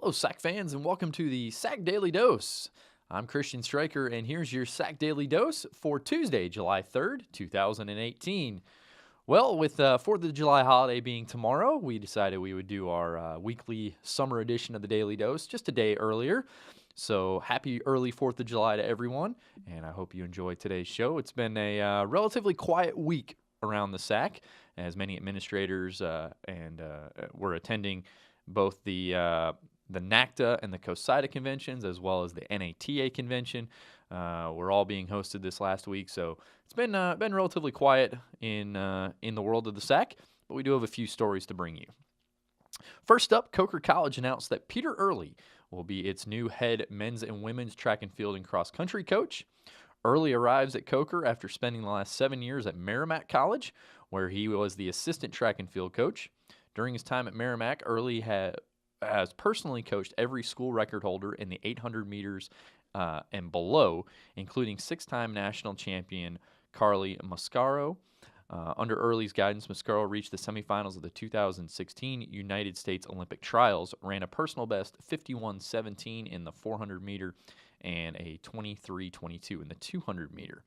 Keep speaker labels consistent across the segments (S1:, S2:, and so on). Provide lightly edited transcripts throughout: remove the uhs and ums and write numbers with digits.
S1: Hello, SAC fans, and welcome to the SAC Daily Dose. I'm Christian Stryker, and here's your SAC Daily Dose for Tuesday, July 3rd, 2018. Well, with 4th of July holiday being tomorrow, we decided we would do our weekly summer edition of the Daily Dose just a day earlier. So happy early 4th of July to everyone, and I hope you enjoyed today's show. It's been a relatively quiet week around the SAC, as many administrators were attending both the NACTA and the COSIDA conventions, as well as the NATA convention. Were all being hosted this last week, so it's been relatively quiet in the world of the SAC, but we do have a few stories to bring you. First up, Coker College announced that Peter Early will be its new head men's and women's track and field and cross country coach. Early arrives at Coker after spending the last 7 years at Merrimack College, where he was the assistant track and field coach. During his time at Merrimack, Early has personally coached every school record holder in the 800 meters and below, including six-time national champion Carly Mascaro. Under Early's guidance, Mascaro reached the semifinals of the 2016 United States Olympic Trials, ran a personal best 51:17 in the 400 meter and a 23:22 in the 200 meter.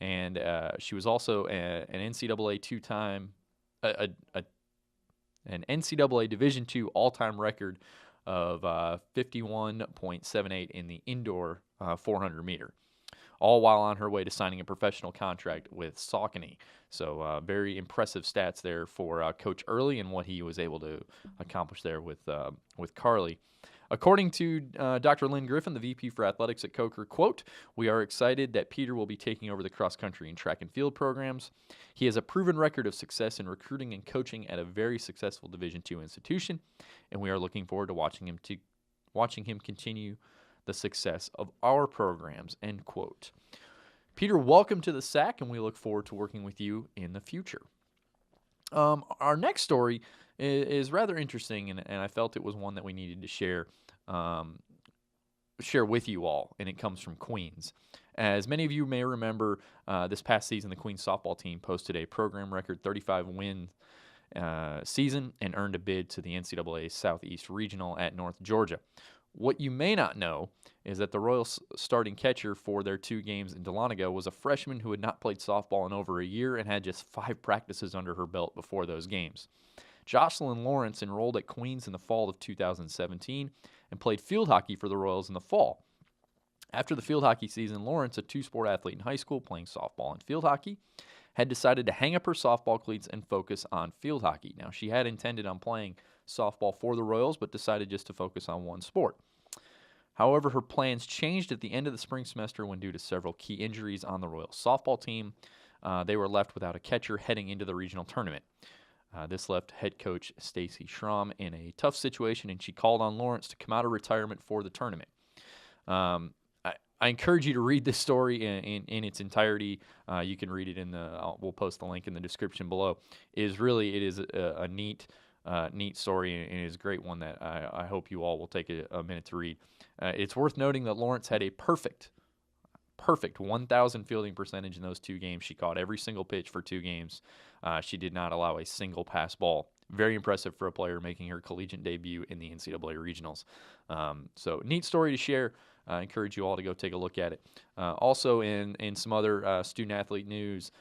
S1: And she was also an NCAA two-time an NCAA Division II all-time record of 51.78 in the indoor 400 meter, all while on her way to signing a professional contract with Saucony. So very impressive stats there for Coach Early and what he was able to accomplish there with Carly. According to Dr. Lynn Griffin, the VP for Athletics at Coker, quote, "We are excited that Peter will be taking over the cross-country and track and field programs. He has a proven record of success in recruiting and coaching at a very successful Division II institution, and we are looking forward to watching him continue the success of our programs," end quote. Peter, welcome to the SAC, and we look forward to working with you in the future. Our next story is rather interesting, and I felt it was one that we needed to share with you all, and it comes from Queens. As many of you may remember, this past season, the Queens softball team posted a program record 35-win season and earned a bid to the NCAA Southeast Regional at North Georgia. What you may not know is that the Royals starting catcher for their 2 games in Dahlonega was a freshman who had not played softball in over a year and had just 5 practices under her belt before those games. Jocelyn Lawrence enrolled at Queens in the fall of 2017 and played field hockey for the Royals in the fall. After the field hockey season, Lawrence, a 2-sport athlete in high school playing softball and field hockey, had decided to hang up her softball cleats and focus on field hockey. Now, she had intended on playing softball for the Royals, but decided just to focus on one sport. However, her plans changed at the end of the spring semester when, due to several key injuries on the Royals softball team, they were left without a catcher heading into the regional tournament. This left head coach Stacy Schramm in a tough situation, and she called on Lawrence to come out of retirement for the tournament. I encourage you to read this story in its entirety. You can read it we'll post the link in the description below. It is a neat story, and it is a great one that I hope you all will take a minute to read. It's worth noting that Lawrence had a perfect 1,000 fielding percentage in those 2 games. She caught every single pitch for 2 games. She did not allow a single pass ball. Very impressive for a player making her collegiate debut in the NCAA regionals. So neat story to share. I encourage you all to go take a look at it. Also in some other student-athlete news,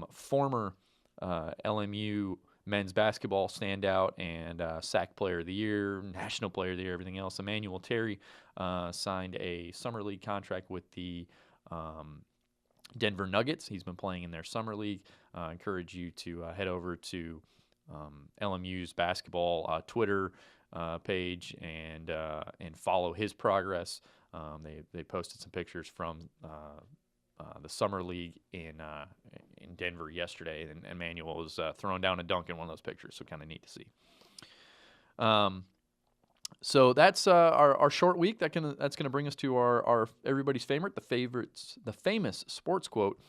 S1: former LMU men's basketball standout and SAC Player of the Year, National Player of the Year, everything else, Emmanuel Terry signed a summer league contract with the Denver Nuggets. He's been playing in their summer league. I encourage you to head over to LMU's basketball Twitter page and follow his progress. They posted some pictures from the summer league in Denver yesterday, and Emmanuel was throwing down a dunk in one of those pictures, so kind of neat to see. So that's our short week. That's gonna bring us to our everybody's favorite, the famous sports quote.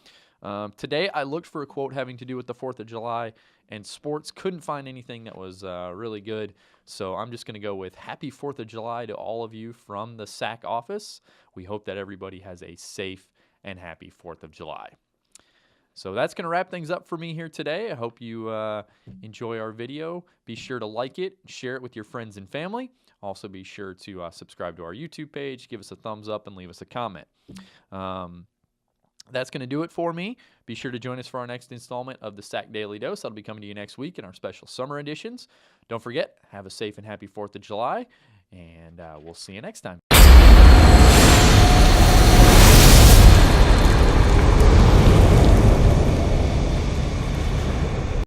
S1: Today I looked for a quote having to do with the 4th of July and sports. Couldn't find anything that was really good, so I'm just gonna go with Happy 4th of July to all of you from the SAC office. We hope that everybody has a safe and happy 4th of July. So that's going to wrap things up for me here today. I hope you enjoy our video. Be sure to like it, share it with your friends and family. Also, be sure to subscribe to our YouTube page, give us a thumbs up, and leave us a comment. That's going to do it for me. Be sure to join us for our next installment of the SAC Daily Dose. That'll be coming to you next week in our special summer editions. Don't forget, have a safe and happy 4th of July, and we'll see you next time.